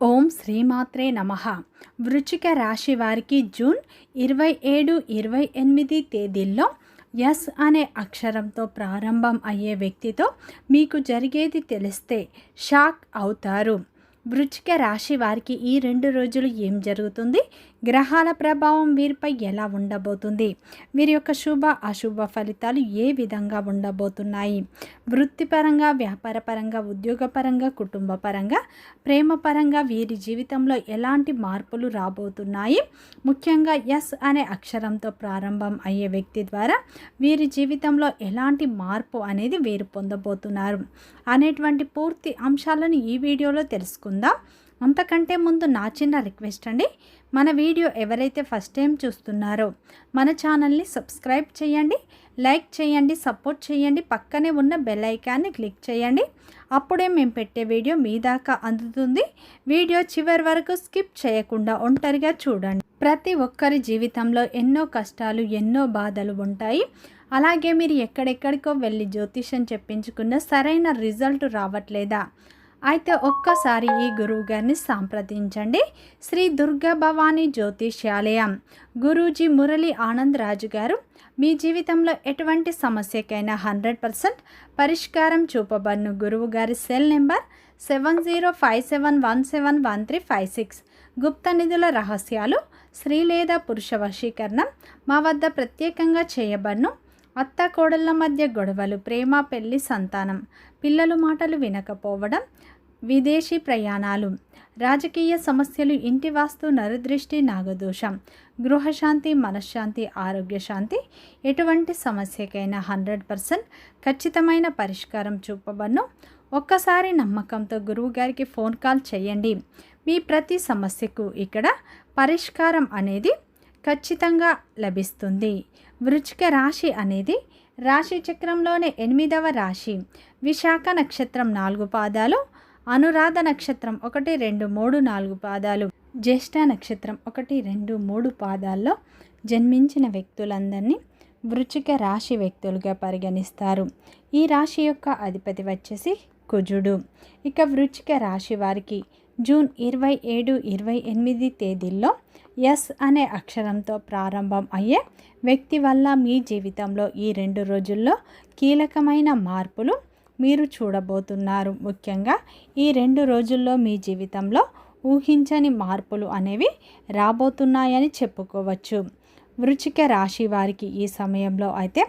ఓం శ్రీమాత్రే నమః. వృశ్చిక రాశి వారికి జూన్ 27, 28 తేదీల్లో ఎస్ అనే అక్షరంతో ప్రారంభం అయ్యే వ్యక్తితో మీకు జరిగేది తెలిస్తే షాక్ అవుతారు. వృశ్చిక రాశి వారికి ఈ 2 రోజులు ఏం జరుగుతుంది, గ్రహాల ప్రభావం వీరిపై ఎలా ఉండబోతుంది, వీరి యొక్క శుభ అశుభ ఫలితాలు ఏ విధంగా ఉండబోతున్నాయి, వృత్తిపరంగా, వ్యాపారపరంగా, ఉద్యోగపరంగా, కుటుంబపరంగా, ప్రేమపరంగా వీరి జీవితంలో ఎలాంటి మార్పులు రాబోతున్నాయి, ముఖ్యంగా ఎస్ అనే అక్షరంతో ప్రారంభం అయ్యే వ్యక్తి ద్వారా వీరి జీవితంలో ఎలాంటి మార్పు అనేది వీరు పొందబోతున్నారు అనేటువంటి పూర్తి అంశాలను ఈ వీడియోలో తెలుసుకుందాం. అంతకంటే ముందు నా చిన్న రిక్వెస్ట్ అండి, మన వీడియో ఎవరైతే ఫస్ట్ టైం చూస్తున్నారో మన ఛానల్ని సబ్స్క్రైబ్ చేయండి, లైక్ చేయండి, సపోర్ట్ చేయండి, పక్కనే ఉన్న బెల్ ఐకాన్ని క్లిక్ చేయండి. అప్పుడే మేము పెట్టే వీడియో మీ దాకా అందుతుంది. వీడియో చివరి వరకు స్కిప్ చేయకుండా ఒంటరిగా చూడండి. ప్రతి ఒక్కరి జీవితంలో ఎన్నో కష్టాలు, ఎన్నో బాధలు ఉంటాయి. అలాగే మీరు ఎక్కడెక్కడికో వెళ్ళి జ్యోతిష్యం చెప్పించుకున్న సరైన రిజల్ట్ రావట్లేదా? అయితే ఒక్కసారి ఈ గురువు గారిని సంప్రదించండి. శ్రీ దుర్గా భవానీ జ్యోతిష్యాలయం గురూజీ మురళీ ఆనంద్ రాజు గారు మీ జీవితంలో ఎటువంటి సమస్యకైనా 100% పరిష్కారం చూపబడును. గురువు గారి సెల్ నెంబర్ 7057171356. గుప్త నిధుల రహస్యాలు, స్త్రీ లేదా పురుష వశీకరణం మా వద్ద ప్రత్యేకంగా చేయబడును. అత్త కోడళ్ళ మధ్య గొడవలు, ప్రేమ, పెళ్లి, సంతానం, పిల్లలు మాటలు వినకపోవడం, విదేశీ ప్రయాణాలు, రాజకీయ సమస్యలు, ఇంటి వాస్తు, నరదృష్టి, నాగదోషం, గృహశాంతి, మనశ్శాంతి, ఆరోగ్య శాంతి, ఎటువంటి సమస్యకైనా 100% ఖచ్చితమైన పరిష్కారం చూపబడును. ఒక్కసారి నమ్మకంతో గురువు గారికి ఫోన్ కాల్ చేయండి. మీ ప్రతి సమస్యకు ఇక్కడ పరిష్కారం అనేది ఖచ్చితంగా లభిస్తుంది. వృశ్చిక రాశి అనేది రాశి చక్రంలోని 8వ రాశి. విశాఖ నక్షత్రం 4 పాదాలు, అనురాధ నక్షత్రం 1, 2, 3, 4 పాదాలు, జ్యేష్ఠ నక్షత్రం 1, 2, 3 పాదాల్లో జన్మించిన వ్యక్తులందరినీ వృశ్చిక రాశి వ్యక్తులుగా పరిగణిస్తారు. ఈ రాశి యొక్క అధిపతి వచ్చేసి కుజుడు. ఇక వృశ్చిక రాశి వారికి జూన్ 27, 28 తేదీల్లో ఎస్ అనే అక్షరంతో ప్రారంభం అయ్యే వ్యక్తి వల్ల మీ జీవితంలో ఈ 2 రోజుల్లో కీలకమైన మార్పులు మీరు చూడబోతున్నారు. ముఖ్యంగా ఈ 2 రోజుల్లో మీ జీవితంలో ఊహించని మార్పులు అనేవి రాబోతున్నాయని చెప్పుకోవచ్చు. వృశ్చిక రాశి వారికి ఈ సమయంలో అయితే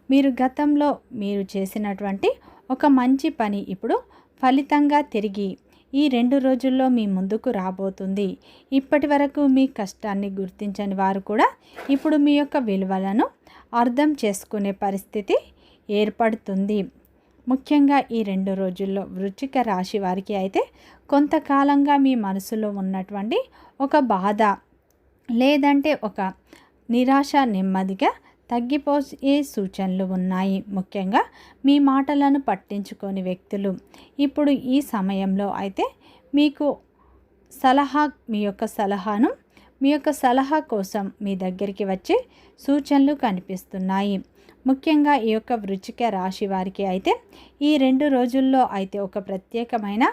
మీరు గతంలో మీరు చేసినటువంటి ఒక మంచి పని ఇప్పుడు ఫలితంగా తిరిగి ఈ 2 రోజుల్లో మీ ముందుకు రాబోతుంది. ఇప్పటి వరకు మీ కష్టాన్ని గుర్తించని వారు కూడా ఇప్పుడు మీ యొక్క విలువలను అర్థం చేసుకునే పరిస్థితి ఏర్పడుతుంది. ముఖ్యంగా ఈ 2 రోజుల్లో వృశ్చిక రాశి వారికి అయితే కొంతకాలంగా మీ మనసులో ఉన్నటువంటి ఒక బాధ లేదంటే ఒక నిరాశ నెమ్మదిగా తగ్గిపోయే సూచనలు ఉన్నాయి. ముఖ్యంగా మీ మాటలను పట్టించుకోని వ్యక్తులు ఇప్పుడు ఈ సమయంలో అయితే మీకు మీ యొక్క సలహా కోసం మీ దగ్గరికి వచ్చే సూచనలు కనిపిస్తున్నాయి. ముఖ్యంగా ఈ యొక్క వృశ్చిక రాశి వారికి అయితే ఈ 2 రోజుల్లో అయితే ఒక ప్రత్యేకమైన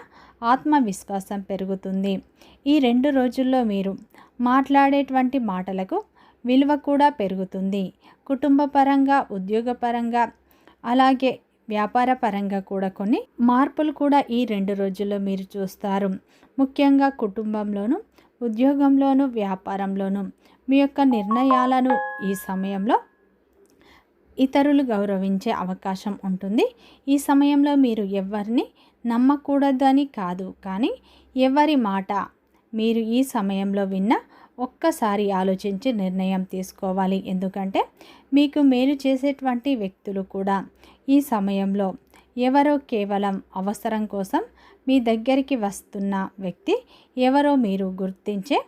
ఆత్మవిశ్వాసం పెరుగుతుంది. ఈ 2 రోజుల్లో మీరు మాట్లాడేటువంటి మాటలకు విలువ కూడా పెరుగుతుంది. కుటుంబపరంగా, ఉద్యోగపరంగా, అలాగే వ్యాపార పరంగా కూడా కొన్ని మార్పులు కూడా ఈ 2 రోజుల్లో మీరు చూస్తారు. ముఖ్యంగా కుటుంబంలోను, ఉద్యోగంలోను, వ్యాపారంలోను మీ యొక్క నిర్ణయాలను ఈ సమయంలో ఇతరులు గౌరవించే అవకాశం ఉంటుంది. ఈ సమయంలో మీరు ఎవరిని నమ్మకూడదని కాదు, కానీ ఎవరి మాట మీరు ఈ సమయంలో విన్న ఒక్కసారి ఆలోచించి నిర్ణయం తీసుకోవాలి. ఎందుకంటే మీకు మేలు చేసేటువంటి వ్యక్తులు కూడా ఈ సమయంలో ఎవరో కేవలం అవసరం కోసం మీ దగ్గరికి వస్తున్న వ్యక్తి ఎవరో మీరు గుర్తించే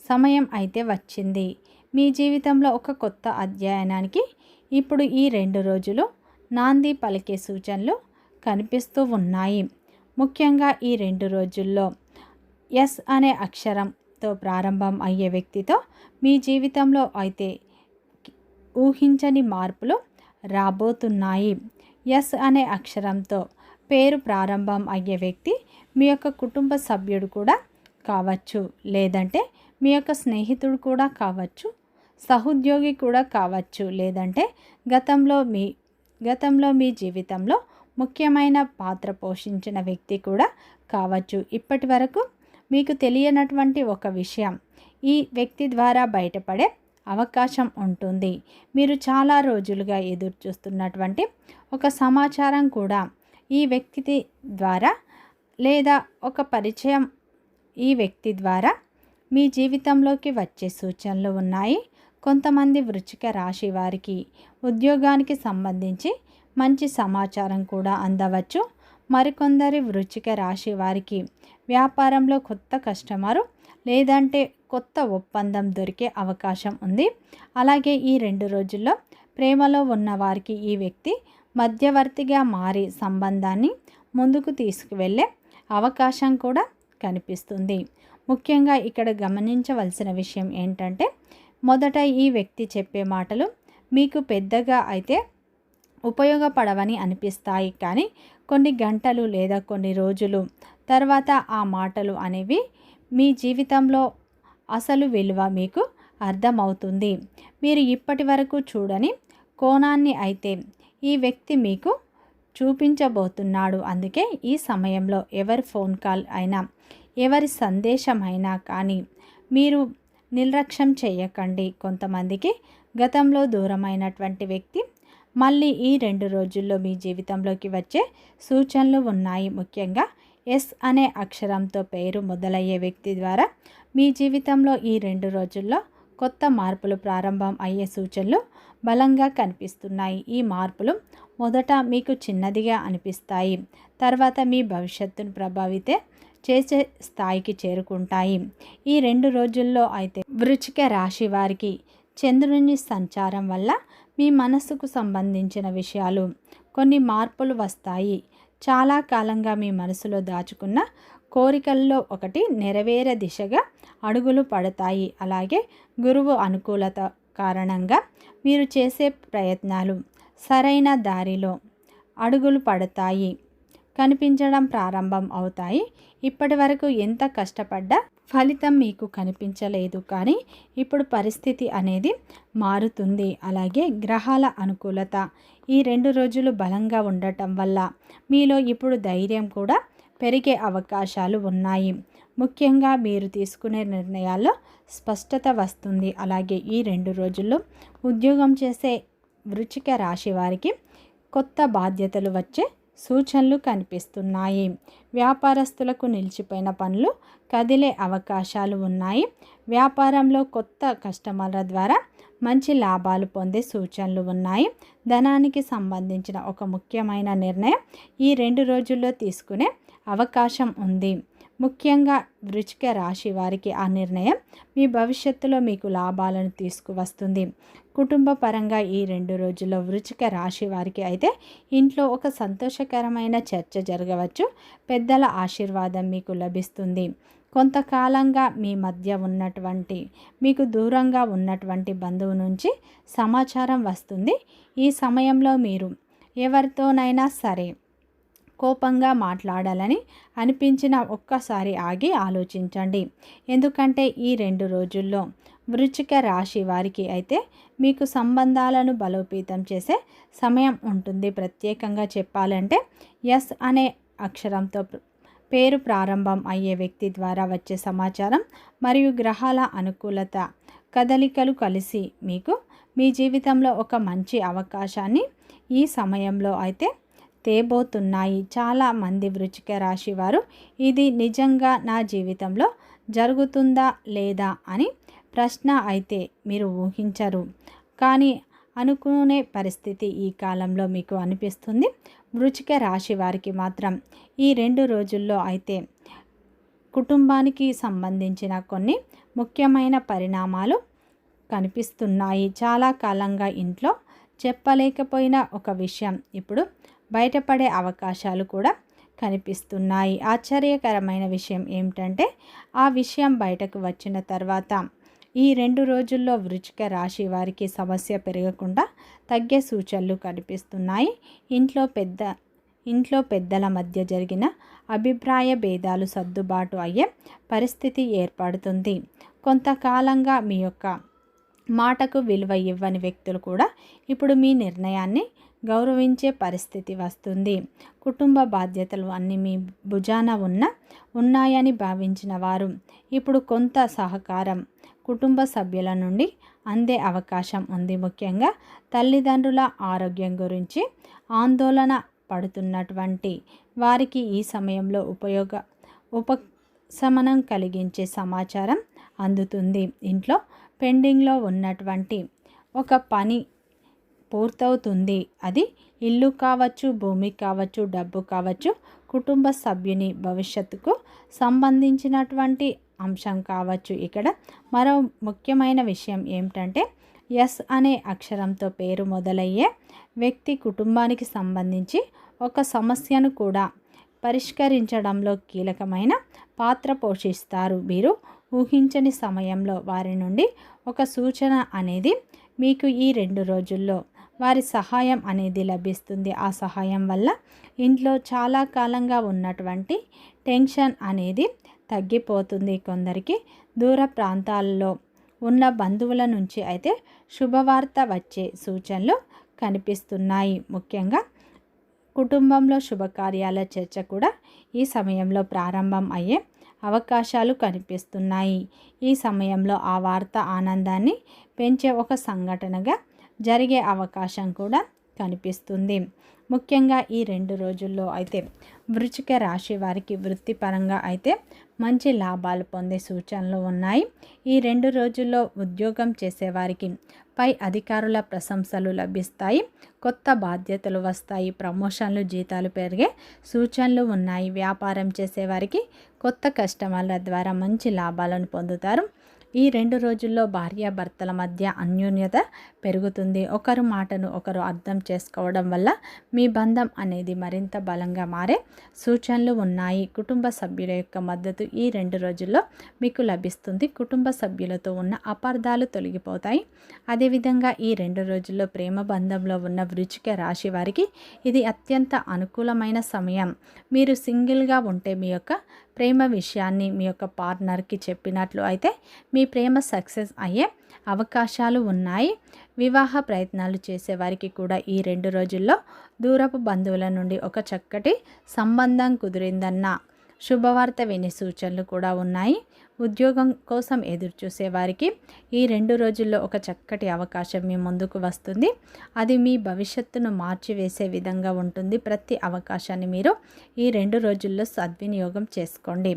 సమయం అయితే వచ్చింది. మీ జీవితంలో ఒక కొత్త అధ్యయనానికి ఇప్పుడు ఈ 2 రోజులు నాంది పలికే సూచనలు కనిపిస్తూ ఉన్నాయి. ముఖ్యంగా ఈ 2 రోజుల్లో ఎస్ అనే అక్షరంతో ప్రారంభం అయ్యే వ్యక్తితో మీ జీవితంలో అయితే ఊహించని మార్పులు రాబోతున్నాయి. ఎస్ అనే అక్షరంతో పేరు ప్రారంభం అయ్యే వ్యక్తి మీ యొక్క కుటుంబ సభ్యుడు కూడా కావచ్చు, లేదంటే మీ యొక్క స్నేహితుడు కూడా కావచ్చు, సహోద్యోగి కూడా కావచ్చు, లేదంటే గతంలో మీ జీవితంలో ముఖ్యమైన పాత్ర పోషించిన వ్యక్తి కూడా కావచ్చు. ఇప్పటి వరకు మీకు తెలియనటువంటి ఒక విషయం ఈ వ్యక్తి ద్వారా బయటపడే అవకాశం ఉంటుంది. మీరు చాలా రోజులుగా ఎదురు చూస్తున్నటువంటి ఒక సమాచారం కూడా ఈ వ్యక్తి ద్వారా లేదా ఒక పరిచయం ఈ వ్యక్తి ద్వారా మీ జీవితంలోకి వచ్చే సూచనలు ఉన్నాయి. కొంతమంది వృశ్చిక రాశి వారికి ఉద్యోగానికి సంబంధించి మంచి సమాచారం కూడా అందవచ్చు. మరికొందరి వృశ్చిక రాశి వారికి వ్యాపారంలో కొత్త కస్టమరు లేదంటే కొత్త ఒప్పందం దొరికే అవకాశం ఉంది. అలాగే ఈ 2 రోజుల్లో ప్రేమలో ఉన్న వారికి ఈ వ్యక్తి మధ్యవర్తిగా మారి సంబంధాన్ని ముందుకు తీసుకువెళ్ళే అవకాశం కూడా కనిపిస్తుంది. ముఖ్యంగా ఇక్కడ గమనించవలసిన విషయం ఏంటంటే, మొదట ఈ వ్యక్తి చెప్పే మాటలు మీకు పెద్దగా అయితే ఉపయోగపడవని అనిపిస్తాయి, కానీ కొన్ని గంటలు లేదా కొన్ని రోజులు తర్వాత ఆ మాటలు అనేవి మీ జీవితంలో అసలు విలువ మీకు అర్థమవుతుంది. మీరు ఇప్పటి వరకు చూడని కోణాన్ని అయితే ఈ వ్యక్తి మీకు చూపించబోతున్నాడు. అందుకే ఈ సమయంలో ఎవరి ఫోన్ కాల్ అయినా ఎవరి సందేశం అయినా కానీ మీరు నిర్లక్ష్యం చేయకండి. కొంతమందికి గతంలో దూరమైనటువంటి వ్యక్తి మళ్ళీ ఈ 2 రోజుల్లో మీ జీవితంలోకి వచ్చే సూచనలు ఉన్నాయి. ముఖ్యంగా ఎస్ అనే అక్షరంతో పేరు మొదలయ్యే వ్యక్తి ద్వారా మీ జీవితంలో ఈ 2 రోజుల్లో కొత్త మార్పులు ప్రారంభం అయ్యే సూచనలు బలంగా కనిపిస్తున్నాయి. ఈ మార్పులు మొదట మీకు చిన్నదిగా అనిపిస్తాయి, తర్వాత మీ భవిష్యత్తును ప్రభావితం చేసే స్థాయికి చేరుకుంటాయి. ఈ 2 రోజుల్లో అయితే వృశ్చిక రాశి వారికి చంద్రుని సంచారం వల్ల మీ మనసుకు సంబంధించిన విషయాలు కొన్ని మార్పులు వస్తాయి. చాలా కాలంగా మీ మనసులో దాచుకున్న కోరికల్లో ఒకటి నెరవేరే దిశగా అడుగులు పడతాయి. అలాగే గురువు అనుకూలత కారణంగా మీరు చేసే ప్రయత్నాలు సరైన దారిలో అడుగులు పడతాయి, కనిపించడం ప్రారంభం అవుతాయి. ఇప్పటి వరకు ఎంత కష్టపడ్డా ఫలితం మీకు కనిపించలేదు, కానీ ఇప్పుడు పరిస్థితి అనేది మారుతుంది. అలాగే గ్రహాల అనుకూలత ఈ 2 రోజులు బలంగా ఉండటం వల్ల మీలో ఇప్పుడు ధైర్యం కూడా పెరిగే అవకాశాలు ఉన్నాయి. ముఖ్యంగా మీరు తీసుకునే నిర్ణయాల్లో స్పష్టత వస్తుంది. అలాగే ఈ 2 రోజుల్లో ఉద్యోగం చేసే వృశ్చిక రాశి వారికి కొత్త బాధ్యతలు వచ్చే సూచనలు కనిపిస్తున్నాయి. వ్యాపారస్తులకు నిలిచిపోయిన పనులు కదిలే అవకాశాలు ఉన్నాయి. వ్యాపారంలో కొత్త కస్టమర్ల ద్వారా మంచి లాభాలు పొందే సూచనలు ఉన్నాయి. ధనానికి సంబంధించిన ఒక ముఖ్యమైన నిర్ణయం ఈ 2 రోజుల్లో తీసుకునే అవకాశం ఉంది. ముఖ్యంగా వృశ్చిక రాశి వారికి ఆ నిర్ణయం మీ భవిష్యత్తులో మీకు లాభాలను తీసుకువస్తుంది. కుటుంబ పరంగా ఈ 2 రోజుల్లో వృశ్చిక రాశి వారికి అయితే ఇంట్లో ఒక సంతోషకరమైన చర్చ జరగవచ్చు. పెద్దల ఆశీర్వాదం మీకు లభిస్తుంది. కొంతకాలంగా మీ మధ్య ఉన్నటువంటి మీకు దూరంగా ఉన్నటువంటి బంధువు నుంచి సమాచారం వస్తుంది. ఈ సమయంలో మీరు ఎవరితోనైనా సరే కోపంగా మాట్లాడాలని అనిపించిన ఒక్కసారి ఆగి ఆలోచించండి. ఎందుకంటే ఈ 2 రోజుల్లో వృశ్చిక రాశి వారికి అయితే మీకు సంబంధాలను బలోపేతం చేసే సమయం ఉంటుంది. ప్రత్యేకంగా చెప్పాలంటే ఎస్ అనే అక్షరంతో పేరు ప్రారంభం అయ్యే వ్యక్తి ద్వారా వచ్చే సమాచారం మరియు గ్రహాల అనుకూలత కదలికలు కలిసి మీకు మీ జీవితంలో ఒక మంచి అవకాశాన్ని ఈ సమయంలో అయితే తేబోతున్నాయి. చాలామంది వృశ్చిక రాశి వారు ఇది నిజంగా నా జీవితంలో జరుగుతుందా లేదా అని ప్రశ్న అయితే మీరు ఊహించరు, కానీ అనుకునే పరిస్థితి ఈ కాలంలో మీకు అనిపిస్తుంది. వృశ్చిక రాశి వారికి మాత్రం ఈ 2 రోజుల్లో అయితే కుటుంబానికి సంబంధించిన కొన్ని ముఖ్యమైన పరిణామాలు కనిపిస్తున్నాయి. చాలా కాలంగా ఇంట్లో చెప్పలేకపోయిన ఒక విషయం ఇప్పుడు బయటపడే అవకాశాలు కూడా కనిపిస్తున్నాయి. ఆశ్చర్యకరమైన విషయం ఏమిటంటే ఆ విషయం బయటకు వచ్చిన తర్వాత ఈ 2 రోజుల్లో వృశ్చిక రాశి వారికి సమస్య పెరగకుండా తగ్గే సూచనలు కనిపిస్తున్నాయి. ఇంట్లో పెద్ద ఇంట్లో పెద్దల మధ్య జరిగిన అభిప్రాయ భేదాలు సర్దుబాటు అయ్యే పరిస్థితి ఏర్పడుతుంది. కొంతకాలంగా మీ యొక్క మాటకు విలువ ఇవ్వని వ్యక్తులు కూడా ఇప్పుడు మీ నిర్ణయాన్ని గౌరవించే పరిస్థితి వస్తుంది. కుటుంబ బాధ్యతలు అన్నీ మీ భుజాన ఉన్నాయని భావించిన వారు ఇప్పుడు కొంత సహకారం కుటుంబ సభ్యుల నుండి అందే అవకాశం ఉంది. ముఖ్యంగా తల్లిదండ్రుల ఆరోగ్యం గురించి ఆందోళన పడుతున్నటువంటి వారికి ఈ సమయంలో ఉపశమనం కలిగించే సమాచారం అందుతుంది. ఇంట్లో పెండింగ్లో ఉన్నటువంటి ఒక పని పూర్తవుతుంది. అది ఇల్లు కావచ్చు, భూమి కావచ్చు, డబ్బు కావచ్చు, కుటుంబ సభ్యుని భవిష్యత్తుకు సంబంధించినటువంటి అంశం కావచ్చు. ఇక్కడ మరో ముఖ్యమైన విషయం ఏమిటంటే ఎస్ అనే అక్షరంతో పేరు మొదలయ్యే వ్యక్తి కుటుంబానికి సంబంధించి ఒక సమస్యను కూడా పరిష్కరించడంలో కీలకమైన పాత్ర పోషిస్తారు. మీరు ఊహించని సమయంలో వారి నుండి ఒక సూచన అనేది మీకు ఈ 2 రోజుల్లో వారి సహాయం అనేది లభిస్తుంది. ఆ సహాయం వల్ల ఇంట్లో చాలా కాలంగా ఉన్నటువంటి టెన్షన్ అనేది తగ్గిపోతుంది. కొందరికి దూర ప్రాంతాల్లో ఉన్న బంధువుల నుంచి అయితే శుభవార్త వచ్చే సూచనలు కనిపిస్తున్నాయి. ముఖ్యంగా కుటుంబంలో శుభకార్యాల చర్చ కూడా ఈ సమయంలో ప్రారంభం అయ్యే అవకాశాలు కనిపిస్తున్నాయి. ఈ సమయంలో ఆ వార్త ఆనందాన్ని పెంచే ఒక సంఘటనగా జరిగే అవకాశం కూడా కనిపిస్తుంది. ముఖ్యంగా ఈ 2 రోజుల్లో అయితే వృశ్చిక రాశి వారికి వృత్తిపరంగా అయితే మంచి లాభాలు పొందే సూచనలు ఉన్నాయి. ఈ 2 రోజుల్లో ఉద్యోగం చేసేవారికి పై అధికారుల ప్రశంసలు లభిస్తాయి. కొత్త బాధ్యతలు వస్తాయి. ప్రమోషన్లు, జీతాలు పెరిగే సూచనలు ఉన్నాయి. వ్యాపారం చేసేవారికి కొత్త కస్టమర్ల ద్వారా మంచి లాభాలను పొందుతారు. ఈ 2 రోజుల్లో భార్యాభర్తల మధ్య అన్యోన్యత పెరుగుతుంది. ఒకరు మాటను ఒకరు అర్థం చేసుకోవడం వల్ల మీ బంధం అనేది మరింత బలంగా మారే సూచనలు ఉన్నాయి. కుటుంబ సభ్యుల యొక్క మద్దతు ఈ 2 రోజుల్లో మీకు లభిస్తుంది. కుటుంబ సభ్యులతో ఉన్న అపార్థాలు తొలగిపోతాయి. అదేవిధంగా ఈ 2 రోజుల్లో ప్రేమ బంధంలో ఉన్న వృశ్చిక రాశి వారికి ఇది అత్యంత అనుకూలమైన సమయం. మీరు సింగిల్గా ఉంటే మీ యొక్క ప్రేమ విషయాన్ని మీ యొక్క పార్ట్నర్కి చెప్పినట్లు అయితే మీ ప్రేమ సక్సెస్ అయ్యే అవకాశాలు ఉన్నాయి. వివాహ ప్రయత్నాలు చేసేవారికి కూడా ఈ 2 రోజుల్లో దూరపు బంధువుల నుండి ఒక చక్కటి సంబంధం కుదిరిందన్న శుభవార్త వినే సూచనలు కూడా ఉన్నాయి. ఉద్యోగం కోసం ఎదురు చూసేవారికి ఈ 2 రోజుల్లో ఒక చక్కటి అవకాశం మీ ముందుకు వస్తుంది. అది మీ భవిష్యత్తును మార్చివేసే విధంగా ఉంటుంది. ప్రతి అవకాశాన్ని మీరు ఈ 2 రోజుల్లో సద్వినియోగం చేసుకోండి.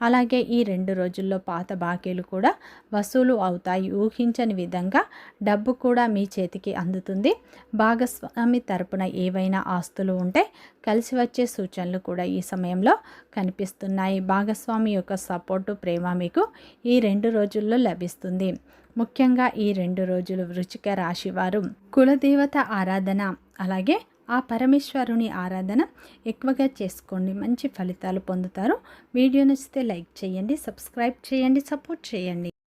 అలాగే ఈ 2 రోజుల్లో పాత బాకీలు కూడా వసూలు అవుతాయి. ఊహించని విధంగా డబ్బు కూడా మీ చేతికి అందుతుంది. భాగస్వామి తరపున ఏవైనా ఆస్తులు ఉంటే కలిసి వచ్చే సూచనలు కూడా ఈ సమయంలో కనిపిస్తున్నాయి. భాగస్వామి యొక్క సపోర్టు, ప్రేమ మీకు ఈ 2 రోజుల్లో లభిస్తుంది. ముఖ్యంగా ఈ 2 రోజులు వృశ్చిక రాశి వారు కులదేవత ఆరాధన అలాగే ఆ పరమేశ్వరుని ఆరాధన ఎక్కువగా చేసుకోండి. మంచి ఫలితాలు పొందుతారు. వీడియో నచ్చితే లైక్ చేయండి, సబ్స్క్రైబ్ చేయండి, సపోర్ట్ చేయండి.